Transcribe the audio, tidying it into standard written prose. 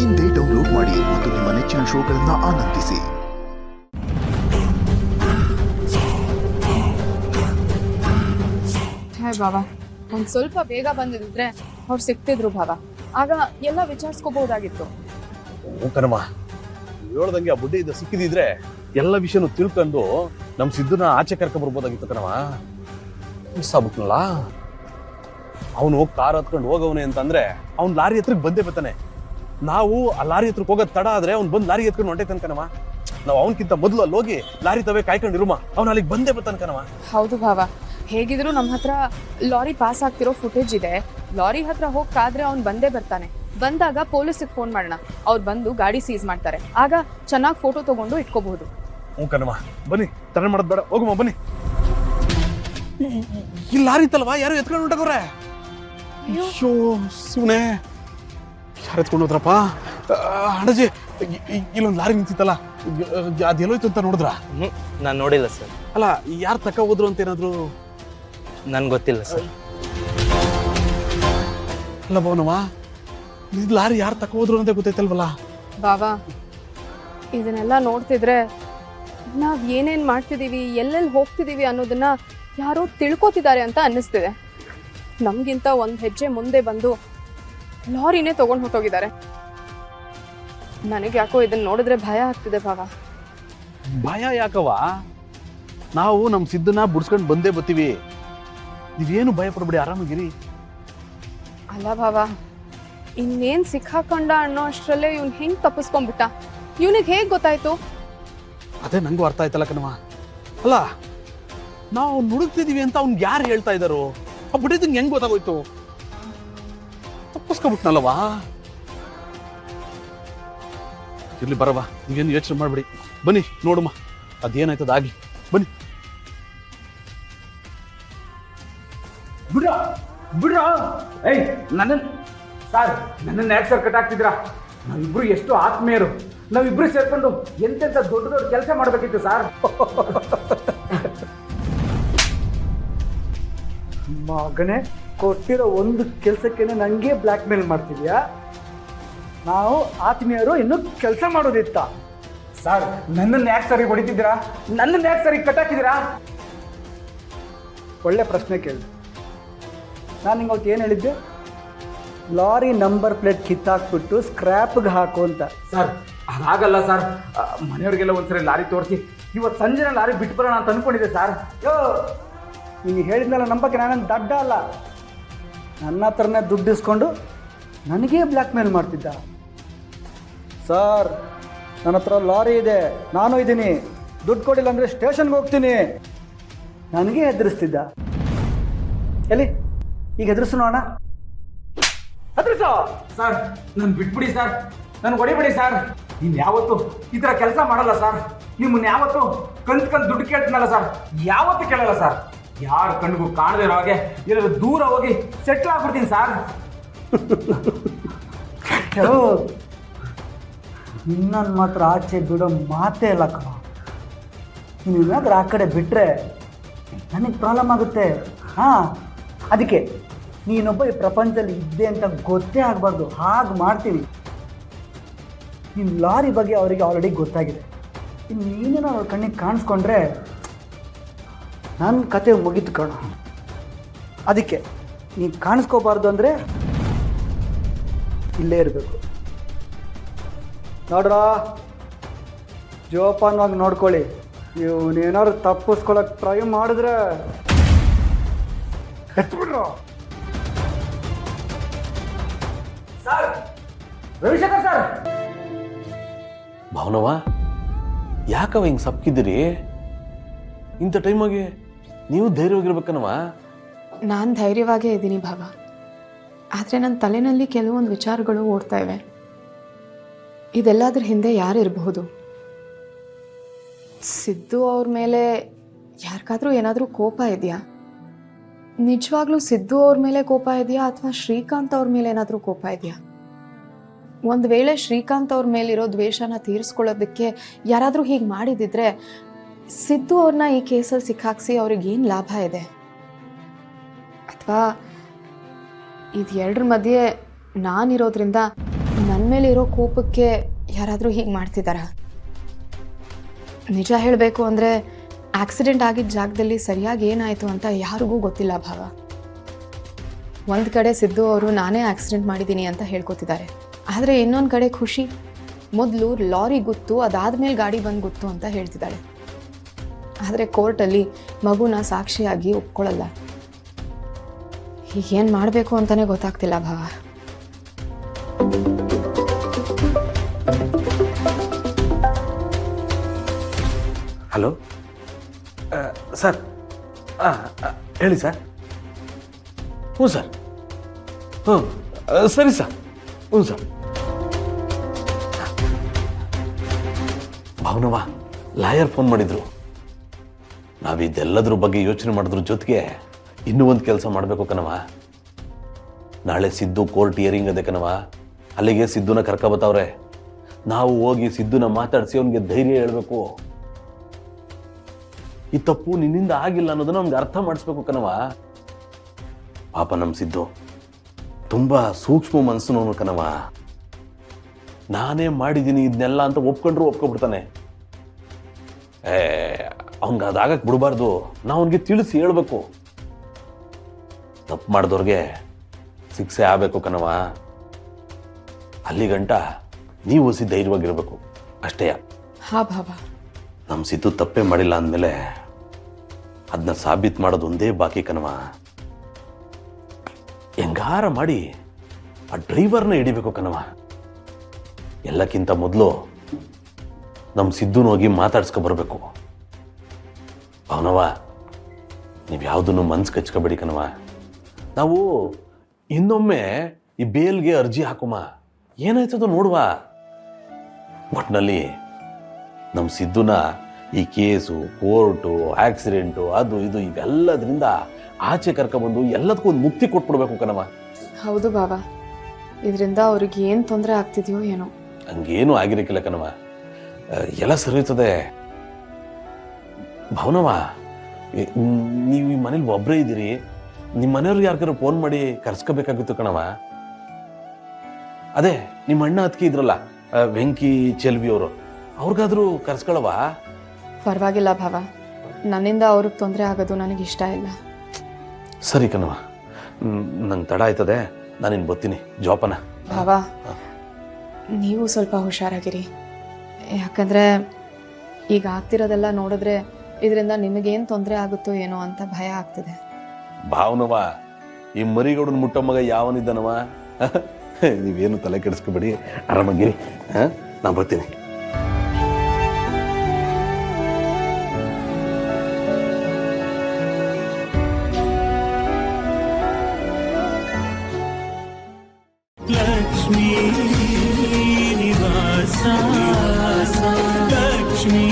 ಇಂದೇ ಡೌನ್ಲೋಡ್ ಮಾಡಿ ಮತ್ತು ನಿಮ್ಮ ನೆಚ್ಚಿನ ಶೋಗಳನ್ನು ಆನಂದಿಸಿ. ಹಾಯ್ ಬಾಬಾ, ಒಂದು ಸ್ವಲ್ಪ ಬೇಗ ಬಂದಿದ್ರೆ ಅವ್ರು ಸಿಕ್ತಿದ್ರು ಬಾಬಾ, ಆಗ ಎಲ್ಲ ವಿಚಾರಿಸ್ಕೋಬಹುದಾಗಿತ್ತು. ಕಣಮ್ಮ, ಹೇಳ್ದಂಗೆ ಆ ಬುಡ್ಡಿ ಇದು ಸಿಕ್ಕಿದಿದ್ರೆ ಎಲ್ಲ ವಿಷಯನೂ ತಿಳ್ಕೊಂಡು ನಮ್ ಸಿದ್ಧನ ಆಚೆ ಕರ್ಕೊಂಡ್ ಬರ್ಬೋದಾಗಿತ್ತು ಕಣಮ್ಮ. ಮಿಸ್ ಆಗ್ಬಿಟ್ನಲ್ಲ. ಅವನು ಕಾರ್ ಹತ್ಕೊಂಡು ಹೋಗವನೆ ಅಂತಂದ್ರೆ ಅವ್ನ್ ಲಾರಿ ಹತ್ರಕ್ಕೆ ಬಂದೇ ಬರ್ತಾನೆ. ನಾವು ಆ ಲಾರಿ ಹತ್ರಕ್ಕೆ ಹೋಗೋದ್ ತಡ ಆದ್ರೆ ಅವ್ನ್ ಬಂದ್ ಲಾರಿ ಎತ್ಕೊಂಡು ಹೊಂಟೈತಾನೆ ಕಣಮ್ಮ. ನಾವು ಅವನ್ಕಿಂತ ಮೊದಲು ಅಲ್ಲಿ ಹೋಗಿ ಲಾರಿ ತವೇ ಕಾಯ್ಕೊಂಡಿರುಮ, ಅವ್ನು ಅಲ್ಲಿಗೆ ಬಂದೇ ಬರ್ತಾನೆ ಕಣಮ್ಮ. ಹೌದು ಬಾಬಾ, ಹೇಗಿದ್ರು ನಮ್ಮ ಹತ್ರ ಲಾರಿ ಪಾಸ್ ಆಗ್ತಿರೋ ಫುಟೇಜ್ ಇದೆ. ಲಾರಿ ಹತ್ರ ಹೋಗ್ತಾದ್ರೆ ಅವ್ನು ಬಂದೇ ಬರ್ತಾನೆ. ಬಂದಾಗ ಪೊಲೀಸಿಗೆ ಫೋನ್ ಮಾಡೋಣ, ಅವ್ರು ಬಂದು ಗಾಡಿ ಸೀಸ್ ಮಾಡ್ತಾರೆ. ಆಗ ಚೆನ್ನಾಗಿ ಫೋಟೋ ತಗೊಂಡು ಇಟ್ಕೋಬಹುದು. ಹ್ಞೂ ಕಣಮ್ಮ, ಬನ್ನಿ, ತಡ ಮಾಡೋದ್ ಬೇಡ, ಹೋಗಮ್ಮ ಬನ್ನಿ. ಇಲ್ಲಿ ಲಾರಿ ಇತ್ತಲ್ವಾ, ಯಾರು ಎತ್ಕೊಂಡು ಹೊಂಟವ್ರೆ? ಅಯ್ಯೋ ಸುಮ್ನೆ ಯಾರು ಎತ್ಕೊಂಡು ಹೋದ್ರಪ್ಪ? ಅಣ್ಣಜಿ, ಇಲ್ಲೊಂದು ಲಾರಿ ನಿಂತಿತ್ತಲ್ಲ, ಅದೆಲ್ಲೋಯ್ತು ಅಂತ ನೋಡಿದ್ರ? ನಾನು ನೋಡಿಲ್ಲ ಸರ್. ಅಲ್ಲ, ಯಾರು ತಕ್ಕ ಹೋದ್ರು ಅಂತ ಏನಾದ್ರು? ನನ್ಗೆ ಗೊತ್ತಿಲ್ಲ ಸರ್. ಅಲ್ಲ ಭವನಮ್ಮ, ಇದು ಲಾರಿ ಯಾರು ತಕ್ಕ ಹೋದ್ರು ಅಂತ ಗೊತ್ತೈತಲ್ವಲ್ಲ? ಬಾಬಾ, ಇದನ್ನೆಲ್ಲ ನೋಡ್ತಿದ್ರೆ ನಾವ್ ಏನೇನ್ ಮಾಡ್ತಿದೀವಿ, ಎಲ್ಲೆಲ್ಲಿ ಹೋಗ್ತಿದೀವಿ ಅನ್ನೋದನ್ನ ಯಾರೋ ತಿಳ್ಕೊತಿದ್ದಾರೆ ಅಂತ ಅನ್ನಿಸ್ತಿದೆ. ನಮ್ಗಿಂತ ಒಂದ್ ಹೆಜ್ಜೆ ಮುಂದೆ ಬಂದು ಲಾರಿನೇ ತಗೊಂಡ್ ಹೊಟ್ಟೋಗಿದ್ದಾರೆ. ನನಗೆ ಯಾಕೋ ಇದನ್ನ ನೋಡಿದ್ರೆ ಭಯ ಆಗ್ತಿದೆ ಬಾಬಾ. ಭಯ ಯಾಕವ? ನಾವು ನಮ್ ಸಿದ್ಧನ ಬುಡ್ಸ್ಕೊಂಡು ಬಂದೇ ಬರ್ತೀವಿ. ನೀವೇನು ಭಯ ಪಡ್ಬೇಡಿ, ಆರಾಮಾಗಿರಿ. ಅಲ್ಲ ಬಾಬಾ, ಇನ್ನೇನ್ ಸಿಕ್ಕಾಕೊಂಡ ಅನ್ನೋ ಅಷ್ಟ್ರಲ್ಲೇ ಇವ್ನ್ ಹೆಂಗ್ ತಪ್ಪಿಸ್ಕೊಂಡ್ಬಿಟ್ಟ? ಇವ್ನಿಗೆ ಹೇಗ್ ಗೊತ್ತಾಯ್ತು? ಅದೇ ನಂಗೂ ಅರ್ಥ ಆಯ್ತಲ್ಲ ಕಣವ. ಅಲ್ಲ, ನಾವು ನುಡುಕ್ತಿದೀವಿ ಅಂತ ಅವ್ನ್ಗೆ ಯಾರು ಹೇಳ್ತಾ ಇದ್ದಾರೋ? ಆ ಬಿಟ್ಟಿದ್ದಂಗೆ ಹೆಂಗ್ ಗೊತ್ತಾಗೋಯ್ತು? ತಪ್ಪಿಸ್ಕೊಬಿಟ್ನಲ್ಲವಾ? ಇರ್ಲಿ ಬರವಾ, ನೀವೇನು ಯೋಚನೆ ಮಾಡ್ಬೇಡಿ. ಬನ್ನಿ ನೋಡುಮ್ಮ, ಅದೇನಾಯ್ತದ ಆಗ್ಲಿ, ಬನ್ನಿ. ಬಿಡ್ರ ಏಯ್, ನನ್ನನ್ನು ಯಾಕೆ ಸರ್ ಕಟ್ಟಾಕ್ತಿದ್ರಾ? ನಾವಿಬ್ರು ಎಷ್ಟು ಆತ್ಮೀಯರು. ನಾವಿಬ್ರು ಸೇರ್ಕೊಂಡು ಎಂತೆಂಥ ದೊಡ್ಡ ದೊಡ್ಡ ಕೆಲಸ ಮಾಡಬೇಕಿತ್ತು ಸರ್. ಮಗನೇ, ಕೊಟ್ಟಿರೋ ಒಂದು ಕೆಲಸಕ್ಕೇನೆ ನನಗೆ ಬ್ಲ್ಯಾಕ್ ಮೇಲ್ ಮಾಡ್ತಿದ್ಯಾ? ನಾವು ಆತ್ಮೀಯರು ಇನ್ನೂ ಕೆಲಸ ಮಾಡೋದಿತ್ತ? ಸರ್, ನನ್ನನ್ನು ಯಾಕೆ ಸರಿ ಹೊಡಿತಿದ್ದೀರಾ? ನನ್ನನ್ನು ಯಾಕೆ ಸರಿ ಕಟ್ಟಾಕಿದ್ದೀರಾ? ಒಳ್ಳೆ ಪ್ರಶ್ನೆ ಕೇಳಿ. ನಾನು ನಿಂಗೆ ಅವತ್ತು ಏನು ಹೇಳಿದ್ದೆ? ಲಾರಿ ನಂಬರ್ ಪ್ಲೇಟ್ ಕಿತ್ತಾಕ್ಬಿಟ್ಟು ಸ್ಕ್ರ್ಯಾಪ್ಗೆ ಹಾಕು ಅಂತ. Sir, ಅದಾಗಲ್ಲ sir. ಮನೆಯವ್ರಿಗೆಲ್ಲ ಒಂದ್ಸರಿ ಲಾರಿ ತೋರಿಸಿ ಇವತ್ತು ಸಂಜೆನ ಲಾರಿ ಬಿಟ್ಟು ಬರೋಣ ಅಂತ ಅಂದ್ಕೊಂಡಿದ್ದೆ ಸರ್. ಯೋ, ನೀನು ಹೇಳಿದ್ನಲ್ಲ, ನಂಬಕ್ಕೆ ನಾನೇನು ದಡ್ಡ ಅಲ್ಲ. ನನ್ನ ಹತ್ರನೇ ದುಡ್ಡು ಇಸ್ಕೊಂಡು ನನಗೇ ಬ್ಲ್ಯಾಕ್ ಮೇಲ್ ಮಾಡ್ತಿದ್ದ. ಸರ್, ನನ್ನ ಹತ್ರ ಲಾರಿ ಇದೆ, ನಾನು ಇದ್ದೀನಿ, ದುಡ್ಡು ಕೊಡಿಲ್ಲ ಅಂದರೆ ಸ್ಟೇಷನ್ಗೆ ಹೋಗ್ತೀನಿ, ನನಗೇ ಹೆದರಿಸ್ತಿದ್ದ. ಎಲ್ಲಿ ಈಗ ಹೆದರಿಸು ನೋಡೋಣ. ಹೆದರಿಸೋ ಸರ್, ನಾನು ಬಿಟ್ಬಿಡಿ ಸರ್, ನಾನು ಹೊಡಿಬಿಡಿ ಸರ್. ನೀನು ಯಾವತ್ತು ಈ ಥರ ಕೆಲಸ ಮಾಡಲ್ಲ ಸರ್. ನಿಮ್ಮನ್ನು ಯಾವತ್ತು ಕಂತು ದುಡ್ಡು ಕೇಳ್ತೀನಲ್ಲ ಸರ್, ಯಾವತ್ತೂ ಕೇಳಲ್ಲ ಸರ್. ಯಾರ ಕಣ್ಣಿಗೂ ಕಾಣದೇ ಇರೋ ಹಾಗೆ ಎಲ್ಲರೂ ದೂರ ಹೋಗಿ ಸೆಟ್ಲ್ ಆಗ್ಬಿಡ್ತೀನಿ ಸರ್. ಇನ್ನೊಂದು ಮಾತ್ರ ಆಚೆ ಬಿಡೋ ಮಾತೇ ಇಲ್ಲ ಕಣ. ನೀನೇನಾದ್ರೂ ಆ ಕಡೆ ಬಿಟ್ಟರೆ ನನಗೆ ಪ್ರಾಬ್ಲಮ್ ಆಗುತ್ತೆ. ಹಾಂ, ಅದಕ್ಕೆ ನೀನೊಬ್ಬ ಈ ಪ್ರಪಂಚದಲ್ಲಿ ಇದ್ದೆ ಅಂತ ಗೊತ್ತೇ ಆಗಬಾರ್ದು, ಹಾಗೆ ಮಾಡ್ತೀನಿ. ನಿನ್ನ ಲಾರಿ ಬಗ್ಗೆ ಅವರಿಗೆ ಆಲ್ರೆಡಿ ಗೊತ್ತಾಗಿದೆ. ಇನ್ನು ನೀನೇನೋ ಅವ್ರ ಕಣ್ಣಿಗೆ ಕಾಣಿಸ್ಕೊಂಡ್ರೆ ನನ್ನ ಕತೆ ಮುಗಿದು ಕಣ. ಅದಕ್ಕೆ ನೀನು ಕಾಣಿಸ್ಕೋಬಾರ್ದು ಅಂದರೆ ಇಲ್ಲೇ ಇರಬೇಕು. ನೋಡ್ರ, ಜೋಪಾನವಾಗಿ ನೋಡ್ಕೊಳ್ಳಿ. ಇವನೇನಾದ್ರು ತಪ್ಪಿಸ್ಕೊಳಕ್ಕೆ ಟ್ರೈ ಮಾಡಿದ್ರೆ ಎತ್ಬಿಡ್ರು. Sir, Ravishankar sir. ಭಾವನವ, ಯಾಕವ ಹಿಂಗೆ ಸಪ್ಕಿದ್ದೀರಿ? ಇಂಥ ಟೈಮಾಗೆ ನೀವು ಧೈರ್ಯವಾಗಿರ್ಬೇಕನವ. ನಾನು ಧೈರ್ಯವಾಗೇ ಇದ್ದೀನಿ ಬಾಬಾ, ಆದರೆ ನನ್ನ ತಲೆನಲ್ಲಿ ಕೆಲವೊಂದು ವಿಚಾರಗಳು ಓಡ್ತಾ ಇವೆ. ಇದೆಲ್ಲದ್ರ ಹಿಂದೆ ಯಾರಿರಬಹುದು? ಸಿದ್ದು ಅವ್ರ ಮೇಲೆ ಯಾರಿಗಾದ್ರೂ ಏನಾದರೂ ಕೋಪ ಇದೆಯಾ? ನಿಜವಾಗ್ಲೂ ಸಿದ್ದು ಅವ್ರ ಮೇಲೆ ಕೋಪ ಇದೆಯಾ ಅಥವಾ ಶ್ರೀಕಾಂತ್ ಅವ್ರ ಮೇಲೆ ಏನಾದರೂ ಕೋಪ ಇದೆಯಾ? ಒಂದು ವೇಳೆ ಶ್ರೀಕಾಂತ್ ಅವ್ರ ಮೇಲಿರೋ ದ್ವೇಷನ ತೀರಿಸ್ಕೊಳ್ಳೋದಕ್ಕೆ ಯಾರಾದರೂ ಹೀಗೆ ಮಾಡಿದಿದ್ರೆ ಸಿದ್ದು ಅವ್ರನ್ನ ಈ ಕೇಸಲ್ಲಿ ಸಿಕ್ಕಾಕ್ಸಿ ಅವ್ರಿಗೇನು ಲಾಭ ಇದೆ? ಅಥವಾ ಇದೆರಡರ ಮಧ್ಯೆ ನಾನಿರೋದ್ರಿಂದ ನನ್ನ ಮೇಲೆ ಇರೋ ಕೋಪಕ್ಕೆ ಯಾರಾದರೂ ಹೀಗೆ ಮಾಡ್ತಿದ್ದಾರಾ? ನಿಜ ಹೇಳಬೇಕು ಅಂದರೆ ಆಕ್ಸಿಡೆಂಟ್ ಆಗಿದ್ದ ಜಾಗದಲ್ಲಿ ಸರಿಯಾಗಿ ಏನಾಯಿತು ಅಂತ ಯಾರಿಗೂ ಗೊತ್ತಿಲ್ಲ ಭಾವ. ಒಂದು ಕಡೆ ಸಿದ್ದು ಅವರು ನಾನೇ ಆಕ್ಸಿಡೆಂಟ್ ಮಾಡಿದ್ದೀನಿ ಅಂತ ಹೇಳ್ಕೊತಿದ್ದಾರೆ, ಆದರೆ ಇನ್ನೊಂದು ಕಡೆ ಖುಷಿ ಮೊದಲು ಲಾರಿ ಗುತ್ತು, ಅದಾದಮೇಲೆ ಗಾಡಿ ಬಂದು ಗುತ್ತು ಅಂತ ಹೇಳ್ತಿದ್ದಾಳೆ. ಆದರೆ ಕೋರ್ಟಲ್ಲಿ ಮಗುನ ಸಾಕ್ಷಿಯಾಗಿ ಒಪ್ಕೊಳ್ಳಲ್ಲ. ಏನು ಮಾಡಬೇಕು ಅಂತಲೇ ಗೊತ್ತಾಗ್ತಿಲ್ಲ ಭಾವ. ಹಲೋ ಸರ್, ಹೇಳಿ ಸರ್. ಹ್ಞೂ ಸರ್, ಹ್ಞೂ ಸರಿ ಸರ್, ಹ್ಞೂ ಸರ್. ಭಾವನವ್ವ ಲಾಯರ್ ಫೋನ್ ಮಾಡಿದ್ರು. ನಾವಿದೆಲ್ಲದ್ರ ಬಗ್ಗೆ ಯೋಚನೆ ಮಾಡೋದ್ರ ಜೊತೆಗೆ ಇನ್ನೂ ಒಂದು ಕೆಲಸ ಮಾಡಬೇಕು ಕಣವ. ನಾಳೆ ಸಿದ್ದು ಕೋರ್ಟ್ ಹಿಯರಿಂಗ್ ಅದೇ ಕಣವ, ಅಲ್ಲಿಗೆ ಸಿದ್ದುನ ಕರ್ಕೊಬತ್ತವ್ರೆ. ನಾವು ಹೋಗಿ ಸಿದ್ದುನ ಮಾತಾಡಿಸಿ ಅವನಿಗೆ ಧೈರ್ಯ ಹೇಳ್ಬೇಕು. ಈ ತಪ್ಪು ನಿನ್ನಿಂದ ಆಗಿಲ್ಲ ಅನ್ನೋದನ್ನ ನಮ್ಗೆ ಅರ್ಥ ಮಾಡಿಸ್ಬೇಕು ಕಣವ. ಪಾಪ ನಮ್ಮ ಸಿದ್ದು ತುಂಬಾ ಸೂಕ್ಷ್ಮ ಮನಸ್ಸಿನವನು ಕಣವ. ನಾನೇ ಮಾಡಿದ್ದೀನಿ ಇದನ್ನೆಲ್ಲ ಅಂತ ಒಪ್ಕೊಂಡ್ರು ಒಪ್ಕೊಬಿಡ್ತಾನೆ. ಅವನ್ಗೆ ಅದಾಗಕ್ಕೆ ಬಿಡಬಾರ್ದು. ನಾವು ಅವನಿಗೆ ತಿಳಿಸಿ ಹೇಳ್ಬೇಕು. ತಪ್ಪು ಮಾಡಿದವ್ರಿಗೆ ಶಿಕ್ಷೆ ಆಗಬೇಕು ಕಣವ. ಅಲ್ಲಿ ಗಂಟ ನೀವು ಹೊಸಿ ಧೈರ್ಯವಾಗಿರ್ಬೇಕು ಅಷ್ಟೇ. ಹಾ ಭಾವ. ನಮ್ಮ ಸಿದ್ದು ತಪ್ಪೇ ಮಾಡಿಲ್ಲ ಅಂದಮೇಲೆ ಅದನ್ನ ಸಾಬೀತು ಮಾಡೋದು ಒಂದೇ ಬಾಕಿ ಕಣವ. ಹೆಂಗಾರ ಮಾಡಿ ಆ ಡ್ರೈವರ್ನ ಹಿಡಿಬೇಕು ಕಣವ. ಎಲ್ಲಕ್ಕಿಂತ ಮೊದಲು ನಮ್ಮ ಸಿದ್ದುನ ಹೋಗಿ ಮಾತಾಡ್ಸ್ಕೊ ಬರಬೇಕು. ಅವನವ ನೀವು ಯಾವುದನ್ನು ಮನ್ಸು ಕಚ್ಕೋಬೇಡಿ ಕಣವ. ನಾವು ಇನ್ನೊಮ್ಮೆ ಈ ಬೇಲ್ಗೆ ಅರ್ಜಿ ಹಾಕುಮ, ಏನಾಯ್ತದೋ ನೋಡುವ. ಒಟ್ಟಿನಲ್ಲಿ ನಮ್ಮ ಸಿದ್ದುನ ಈ ಕೇಸು, ಕೋರ್ಟು, ಆಕ್ಸಿಡೆಂಟು, ಅದು ಇದು ಇವೆಲ್ಲದರಿಂದ ಆಚೆ ಕರ್ಕೊಬಂದು ಎಲ್ಲದಕ್ಕೂ ಒಂದು ಮುಕ್ತಿ ಕೊಟ್ಬಿಡ್ಬೇಕು ಕಣವ. ಹೌದು ಬಾಬಾ, ಇದರಿಂದ ಅವ್ರಿಗೆ ಏನು ತೊಂದರೆ ಆಗ್ತಿದೆಯೋ ಏನೋ. ಹಂಗೇನು ಆಗಿರಕ್ಕಿಲ್ಲ ಕಣವ, ಎಲ್ಲ ಸರಿಯುತ್ತದೆ. ಭಾವನವ, ನೀವು ಈ ಮನೇಲಿ ಒಬ್ಬರೇ ಇದ್ದೀರಿ. ನಿಮ್ಮ ಮನೆಯವ್ರಿಗೆ ಯಾರಿಗಾರು ಫೋನ್ ಮಾಡಿ ಕರ್ಸ್ಕೋಬೇಕಾಗಿತ್ತು ಕಣವ. ಅದೇ ನಿಮ್ಮ ಅಣ್ಣ ಅದಕ್ಕೆ ಇದ್ರಲ್ಲ, ವೆಂಕಿ ಚೆಲ್ವಿ ಅವರು, ಅವ್ರಿಗಾದ್ರೂ ಕರ್ಸ್ಕೊಳವ. ಪರವಾಗಿಲ್ಲ ಭಾವ, ನನ್ನಿಂದ ಅವ್ರಿಗೆ ತೊಂದರೆ ಆಗೋದು ನನಗೆ ಇಷ್ಟ ಇಲ್ಲ. ಸರಿ ಕಣವ, ನಂಗೆ ತಡ ಆಯ್ತದೆ, ನಾನಿನ್ ಬರ್ತೀನಿ. ಜೋಪಾನ ಭಾವ. ನೀವು ಸ್ವಲ್ಪ ಹುಷಾರಾಗಿರಿ, ಯಾಕಂದರೆ ಈಗ ಆಗ್ತಿರೋದೆಲ್ಲ ನೋಡಿದ್ರೆ ಇದರಿಂದ ನಿಮಗೇನು ತೊಂದರೆ ಆಗುತ್ತೋ ಏನೋ ಅಂತ ಭಯ ಆಗ್ತಿದೆ. ಭಾವನವ, ಈ ಮರಿಗೌಡನ ಮುಟ್ಟ ಮಗ ಯಾವನಿದ್ದಾನವ? ನೀವೇನು ತಲೆ ಕೆಡಿಸ್ಕೊಬೇಡಿ, ಆರಾಮಾಗಿರಿ. ನಾ ಬರ್ತೀನಿ. ಲಕ್ಷ್ಮೀ ನಿವಾಸ ಲಕ್ಷ್ಮೀ